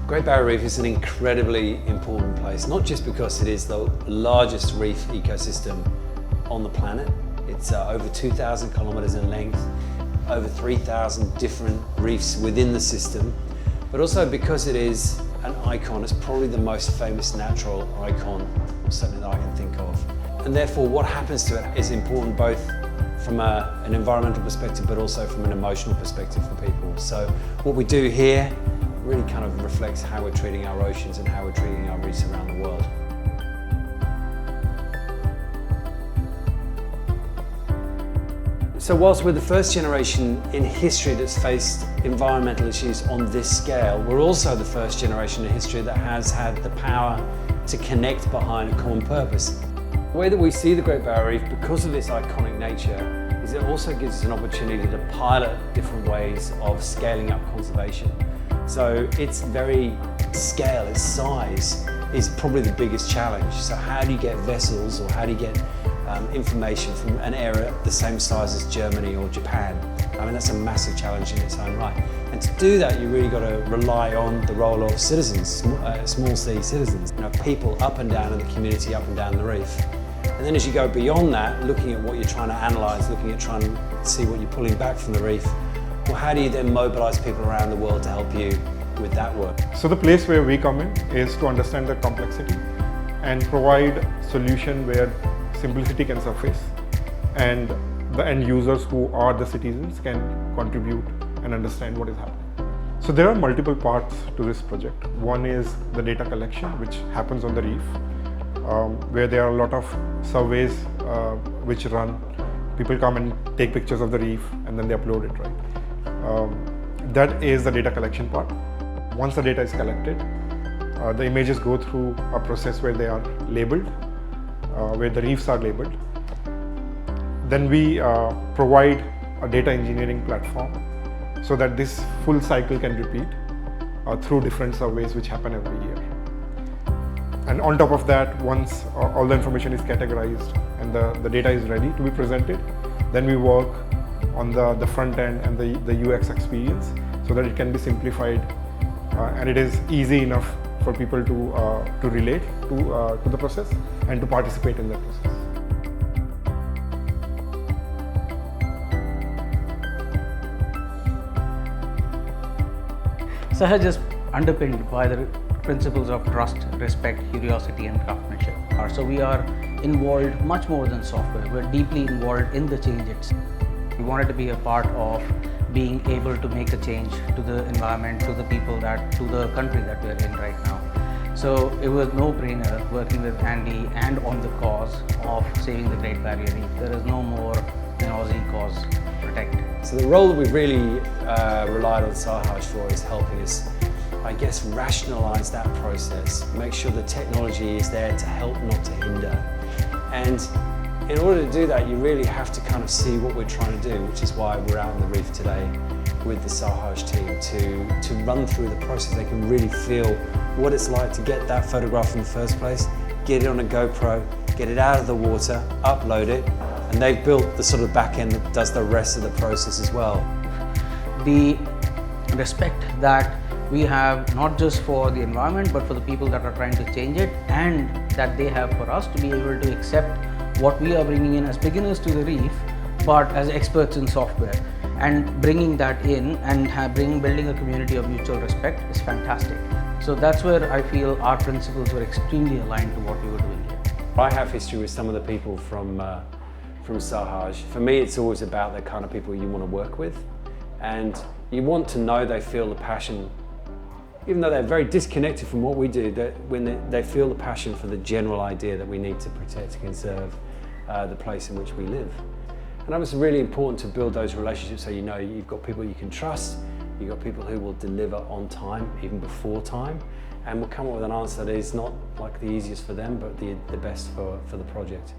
Great Barrier Reef is an incredibly important place, not just because it is the largest reef ecosystem on the planet. It's over 2,000 kilometers in length, over 3,000 different reefs within the system, but also because it is an icon. It's probably the most famous natural icon, or something that I can think of. And therefore what happens to it is important both from an environmental perspective, but also from an emotional perspective for people. So what we do here really kind of reflects how we're treating our oceans and how we're treating our reefs around the world. So whilst we're the first generation in history that's faced environmental issues on this scale, we're also the first generation in history that has had the power to connect behind a common purpose. The way that we see the Great Barrier Reef, because of its iconic nature, is it also gives us an opportunity to pilot different ways of scaling up conservation. So its very scale, its size, is probably the biggest challenge. So how do you get vessels, or how do you get information from an area the same size as Germany or Japan? I mean, that's a massive challenge in its own right. And to do that, you really got to rely on the role of citizens, small C citizens, people up and down in the community, up and down the reef. And then as you go beyond that, looking at what you're trying to analyse, looking at trying to see what you're pulling back from the reef, well, how do you then mobilise people around the world to help you with that work? So the place where we come in is to understand the complexity and provide solution where simplicity can surface, and the end users who are the citizens can contribute and understand what is happening. So there are multiple parts to this project. One is the data collection, which happens on the reef, where there are a lot of surveys which run. People come and take pictures of the reef and then they upload it, right? That is the data collection part. Once the data is collected, the images go through a process where they are labeled, where the reefs are labeled. Then we provide a data engineering platform so that this full cycle can repeat through different surveys which happen every year. And on top of that, once all the information is categorized and the data is ready to be presented, then we work on the front end and the UX experience so that it can be simplified and it is easy enough for people to relate to the process and to participate in the process. Sahaj is underpinned by the principles of trust, respect, curiosity and craftsmanship. So we are involved much more than software. We're deeply involved in the change itself. We wanted to be a part of being able to make a change to the environment, to the people, to the country that we're in right now. So it was no-brainer working with Andy and on the cause of saving the Great Barrier Reef. There is no more than Aussie cause protect. So the role that we've really relied on Sahaj for is helping us, I guess, rationalise that process, make sure the technology is there to help, not to hinder. And in order to do that, you really have to kind of see what we're trying to do, which is why we're out on the reef today with the Sahaj team to run through the process. They can really feel what it's like to get that photograph in the first place, get it on a GoPro, get it out of the water, upload it, and they've built the sort of back end that does the rest of the process as well. The respect that we have, not just for the environment, but for the people that are trying to change it, and that they have for us to be able to accept what we are bringing in as beginners to the reef, but as experts in software, and bringing that in and building a community of mutual respect is fantastic. So that's where I feel our principles were extremely aligned to what we were doing here. I have history with some of the people from Sahaj. For me, it's always about the kind of people you want to work with, and you want to know they feel the passion, even though they're very disconnected from what we do, that when they feel the passion for the general idea that we need to protect and conserve the place in which we live. And that was really important to build those relationships, so you know you've got people you can trust, you've got people who will deliver on time, even before time, and will come up with an answer that is not like the easiest for them, but the best for the project.